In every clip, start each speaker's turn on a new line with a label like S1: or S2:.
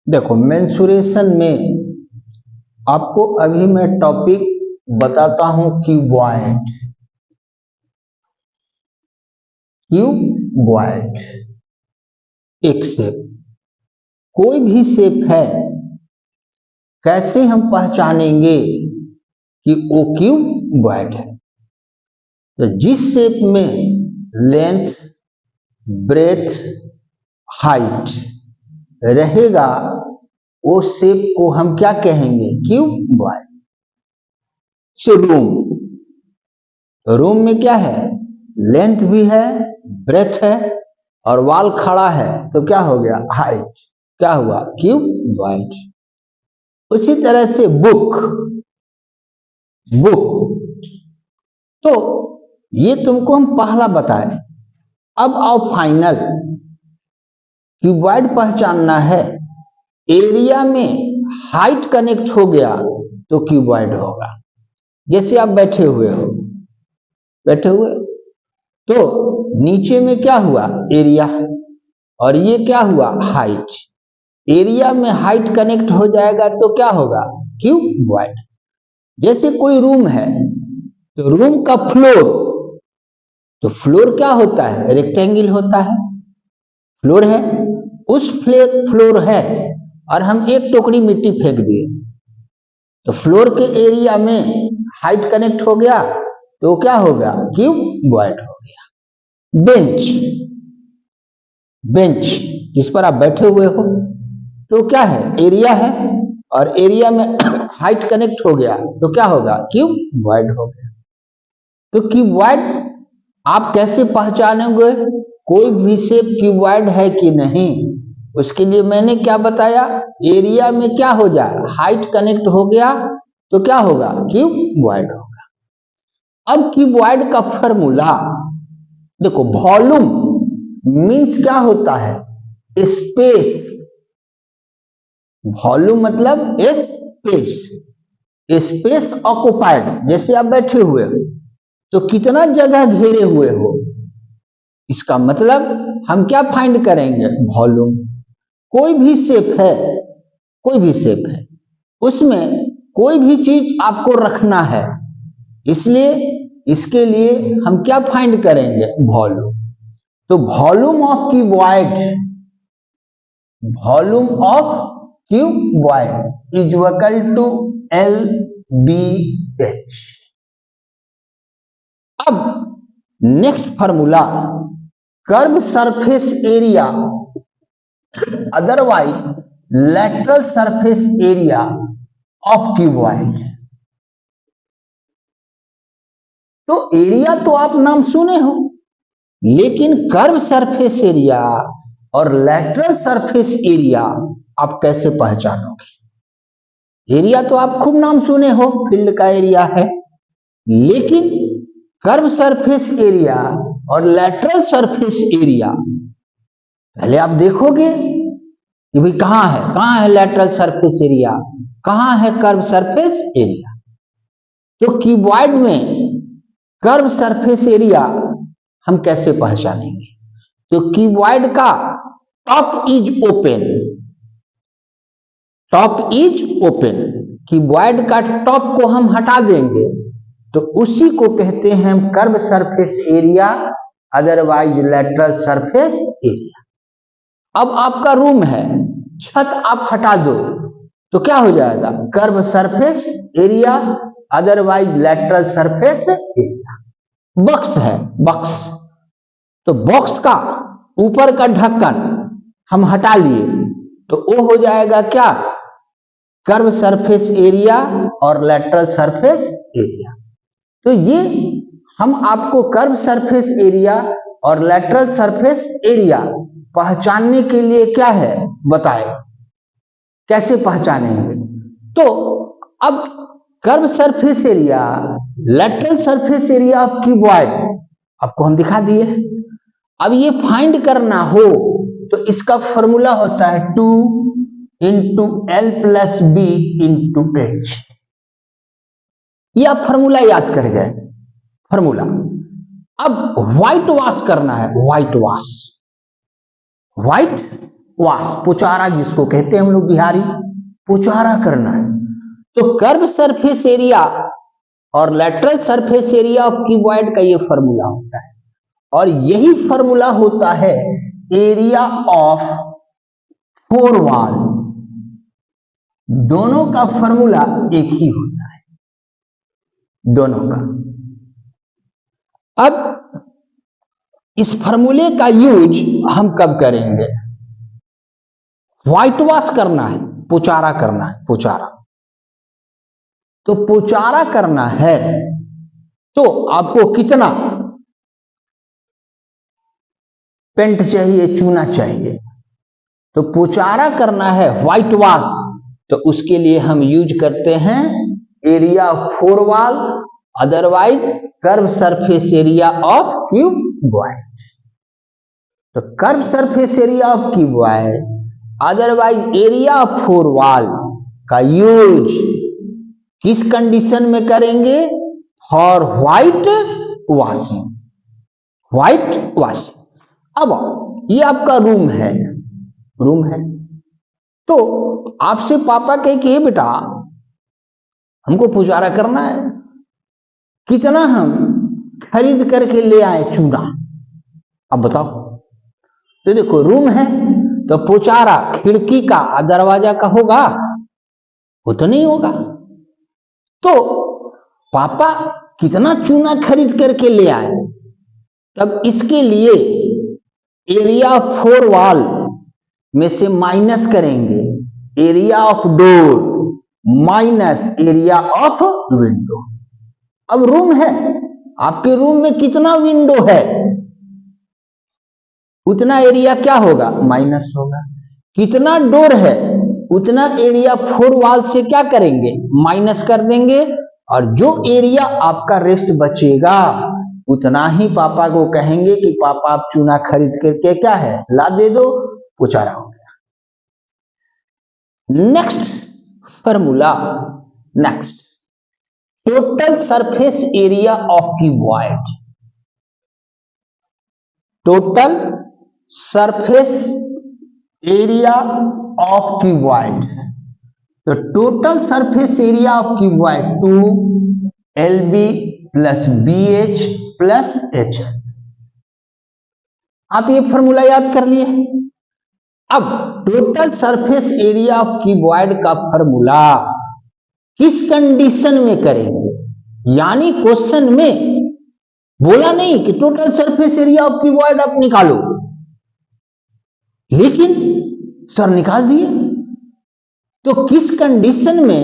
S1: देखो, मेंसुरेशन में आपको अभी मैं टॉपिक बताता हूं क्यूबॉइड। क्यूबॉइड एक शेप, कोई भी शेप है, कैसे हम पहचानेंगे कि वो क्यूबॉइड है? तो जिस शेप में लेंथ, ब्रेथ, हाइट रहेगा वो शेप को हम क्या कहेंगे? क्यूबॉइड। सो रूम में क्या है? लेंथ भी है, ब्रेथ है और वॉल खड़ा है, तो क्या हो गया? हाइट। क्या हुआ? क्यूबॉइड। उसी तरह से बुक तो ये तुमको हम पहला बताए। अब आओ फाइनल। क्यूबॉइड पहचानना है, एरिया में हाइट कनेक्ट हो गया तो क्यूबॉइड होगा। जैसे आप बैठे हुए तो नीचे में क्या हुआ? एरिया, और ये क्या हुआ? हाइट। एरिया में हाइट कनेक्ट हो जाएगा तो क्या होगा? क्यूबॉइड। जैसे कोई रूम है तो रूम का फ्लोर क्या होता है? रेक्टेंगल होता है। फ्लोर है, उस फ्लोर है और हम एक टोकरी मिट्टी फेंक दिए तो फ्लोर के एरिया में हाइट कनेक्ट हो गया तो क्या होगा? क्यूबॉइड हो गया। बेंच जिस पर आप बैठे हुए हो तो क्या है? एरिया है और एरिया में हाइट कनेक्ट हो गया तो क्या होगा? क्यूबॉइड हो गया। तो क्यूबॉइड आप कैसे पहचानोगे कोई भी शेप क्यूबॉइड है कि नहीं? उसके लिए मैंने क्या बताया? एरिया में क्या हो जाए? हाइट कनेक्ट हो गया तो क्या होगा? क्यूबॉइड होगा। अब क्यूबॉइड का फॉर्मूला देखो, वॉल्यूम मीन्स क्या होता है? स्पेस। वॉल्यूम मतलब स्पेस ऑक्युपाइड। जैसे आप बैठे हुए हो तो कितना जगह घेरे हुए हो, इसका मतलब हम क्या फाइंड करेंगे? वॉल्यूम। कोई भी शेप है, उसमें कोई भी चीज आपको रखना है, इसलिए इसके लिए हम क्या फाइंड करेंगे? वॉल्यूम। तो volume of cuboid is equal to LBH। अब next formula, curve surface area otherwise lateral surface area of cuboid. तो एरिया तो आप नाम सुने हो, लेकिन कर्व सरफेस एरिया और लैटरल सरफेस एरिया आप कैसे पहचानोगे? एरिया तो आप खूब नाम सुने हो, फील्ड का एरिया है, लेकिन कर्व सरफेस एरिया और लैटरल सरफेस एरिया पहले आप देखोगे कि भाई कहां है लैटरल सरफेस एरिया, कहां है कर्व सरफेस एरिया। तो क्यूबॉइड में कर्व सरफेस एरिया हम कैसे पहचानेंगे? तो क्यूबॉइड का टॉप इज ओपन। क्यूबॉइड का टॉप को हम हटा देंगे तो उसी को कहते हैं curve surface area otherwise lateral surface area. अब आपका रूम है, छत आप हटा दो तो क्या हो जाएगा? Curve surface area otherwise lateral surface area. Box है, तो बॉक्स का ऊपर का ढक्कन हम हटा लिए तो वो हो जाएगा क्या? कर्व सरफेस एरिया और लैटरल सरफेस एरिया। तो ये हम आपको कर्व सरफेस एरिया और लैटरल सरफेस एरिया पहचानने के लिए क्या है बताए, कैसे पहचानेंगे? तो अब curve surface area, lateral surface area of cuboid आपको हम दिखा दिए। अब ये फाइंड करना हो तो इसका फॉर्मूला होता है 2 × L + B × H। ये आप फॉर्मूला याद कर गए। फॉर्मूला अब व्हाइट वॉश करना है, व्हाइट वास, पुचारा जिसको कहते हैं हम लोग बिहारी, पुचारा करना है। तो कर्व सरफेस एरिया और lateral surface area of cuboid का ये फॉर्मूला होता है, और यही फॉर्मूला होता है एरिया ऑफ फोर वॉल। दोनों का फॉर्मूला एक ही होता है, दोनों का। अब इस फॉर्मूले का यूज हम कब करेंगे? व्हाइट वॉश करना है, पुचारा करना है, पुचारा। तो पुचारा करना है तो आपको कितना पेंट चाहिए, चूना चाहिए। तो पुचारा करना है व्हाइट वॉश, तो उसके लिए हम यूज करते हैं area of four wall, otherwise curve surface area of cuboid. तो curve surface area of cuboid otherwise area of four wall का यूज किस कंडीशन में करेंगे? For white washing, white washing. अब ये आपका रूम है, रूम है। तो आपसे पापा कहे कि बेटा हमको पुचारा करना है, कितना हम खरीद करके ले आए चूना? अब बताओ। तो देखो रूम है तो पुचारा खिड़की का दरवाजा का होगा, वो तो नहीं होगा। तो पापा कितना चूना खरीद करके ले आए, तब इसके लिए एरिया ऑफ फोर वॉल में से माइनस करेंगे area of door minus area of window. अब रूम है, आपके रूम में कितना विंडो है उतना एरिया क्या होगा? माइनस होगा। कितना डोर है उतना एरिया फोर वॉल से क्या करेंगे? माइनस कर देंगे, और जो एरिया आपका रेस्ट बचेगा उतना ही पापा को कहेंगे कि पापा आप चूना खरीद करके क्या है ला दे दो, पुचारा हो गया। Next formula, next total surface area of cuboid, total surface area of cuboid. तो total surface area of cuboid 2LB plus BH plus H। आप ये फॉर्मूला याद कर लिए। अब total surface area of cuboid का फॉर्मूला किस कंडीशन में करेंगे? यानी क्वेश्चन में बोला नहीं कि total surface area of cuboid आप निकालो, लेकिन सर निकाल दिए। तो किस कंडीशन में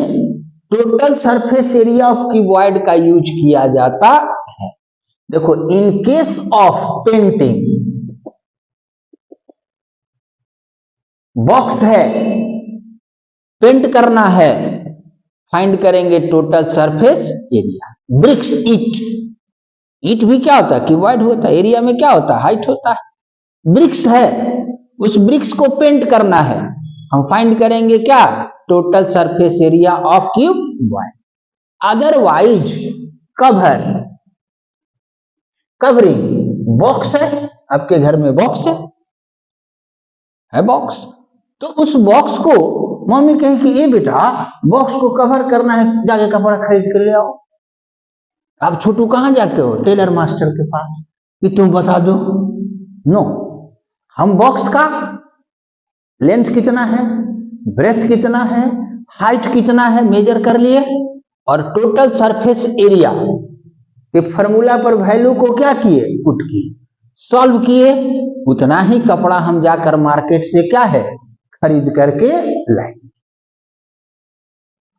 S1: total surface area of cuboid का यूज किया जाता है? देखो, in case of painting, box है, पेंट करना है, फाइंड करेंगे टोटल सरफेस एरिया। ब्रिक्स, ईट भी क्या होता है? क्यूबॉइड होता है। एरिया में क्या होता है? हाइट होता है। ब्रिक्स है, उस ब्रिक्स को पेंट करना है, हम फाइंड करेंगे क्या? Total surface area of cuboid. Otherwise cover, covering, box है, आपके घर में बॉक्स है बॉक्स, तो उस बॉक्स को मम्मी कहे कि ये बेटा बॉक्स को कवर करना है, जाके कपड़ा खरीद कर ले आओ। आप छोटू कहां जाते हो? टेलर मास्टर के पास, कि तुम बता दो। नो, हम बॉक्स का लेंथ कितना है, ब्रेथ कितना है, हाइट कितना है, मेजर कर लिए, और टोटल सरफेस एरिया के फॉर्मूला पर वैल्यू को क्या किए? पुट किए, सॉल्व किए, उतना ही कपड़ा हम जाकर मार्केट से क्या है खरीद करके लाएंगे।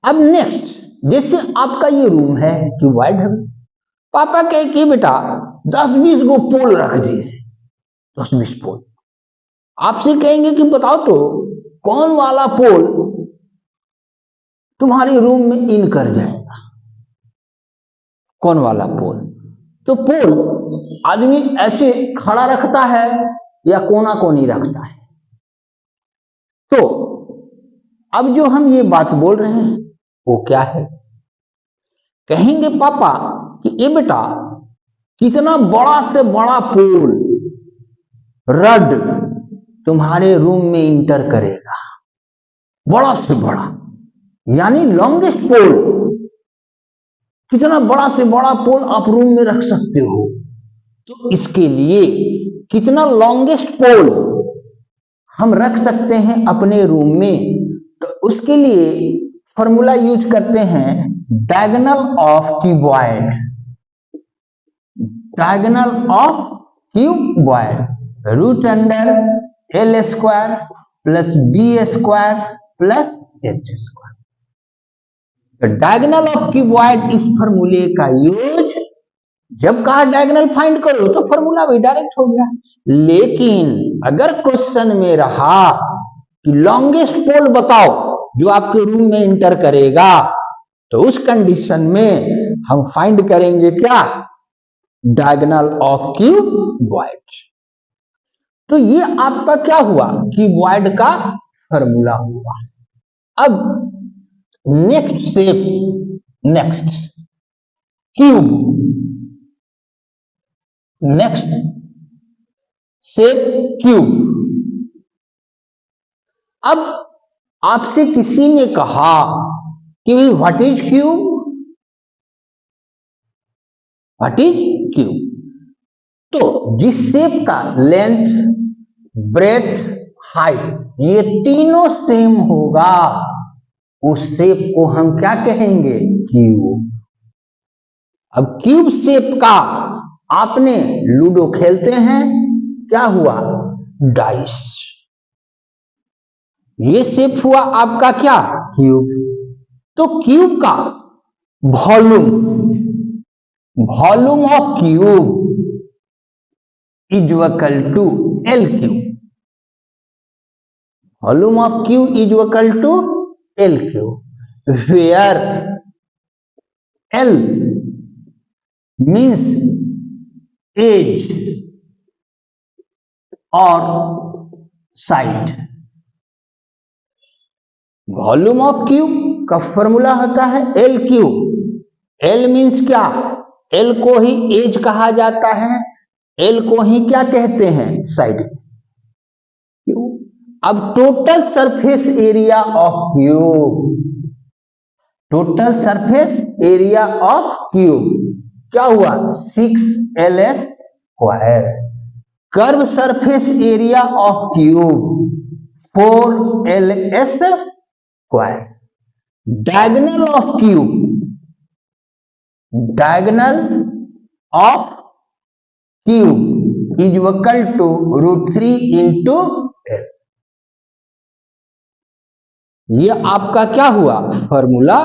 S1: अब नेक्स्ट, जैसे आपका ये रूम है क्यूबॉइड है, पापा कहे कि बेटा 10-20 गो पोल रख दिए, 10-20 पोल। आपसे कहेंगे कि बताओ तो कौन वाला पोल तुम्हारे रूम में इन कर जाएगा, कौन वाला पोल? तो पोल आदमी ऐसे खड़ा रखता है या कोना कोनी रखता है। तो अब जो हम ये बात बोल रहे हैं वो क्या है? कहेंगे पापा कि ये बेटा कितना बड़ा से बड़ा पोल, रड, तुम्हारे रूम में इंटर करेगा, बड़ा से बड़ा, यानी लॉन्गेस्ट पोल, कितना बड़ा से बड़ा पोल आप रूम में रख सकते हो। तो इसके लिए कितना लॉन्गेस्ट पोल हम रख सकते हैं अपने रूम में, तो उसके लिए फॉर्मूला यूज करते हैं diagonal of cuboid. Diagonal of cuboid root under L square plus B square plus H square. तो डायगोनल ऑफ क्यूबॉइड इस फॉर्मूले का यूज जब कहा डायगोनल फाइंड करो तो फॉर्मूला भी डायरेक्ट हो गया। लेकिन अगर क्वेश्चन में रहा कि लॉन्गेस्ट पोल बताओ जो आपके रूम में इंटर करेगा, तो उस कंडीशन में हम फाइंड करेंगे क्या, डायगोनल ऑफ क्यूबॉइड। तो ये आपका क्या हुआ, क्यूबॉइड का फॉर्मूला हुआ। अब next shape, next cube, next shape cube. अब आपसे किसी ने कहा कि what is cube, what is cube. तो जिस शेप का लेंथ, ब्रेथ, हाइट ये तीनों सेम होगा, उस शेप को हम क्या कहेंगे, क्यूब। अब क्यूब शेप का आपने लूडो खेलते हैं, क्या हुआ, डाइस। ये शेप हुआ आपका क्या, क्यूब। तो क्यूब का volume, volume of cube is equal to L cube. Volume of cube is equal to L cube, where L means edge और साइड। वॉल्यूम ऑफ क्यूब का फॉर्मूला होता है एल क्यूब। एल मीन्स क्या, L को ही as कहा जाता है, एल को ही क्या कहते हैं, साइड। अब total surface area of cube, total surface area of cube क्या हुआ, 6Ls square. Curve surface area of cube 4Ls square. Diagonal of cube, diagonal of cube is equal to √3 into L. ये आपका क्या हुआ, formula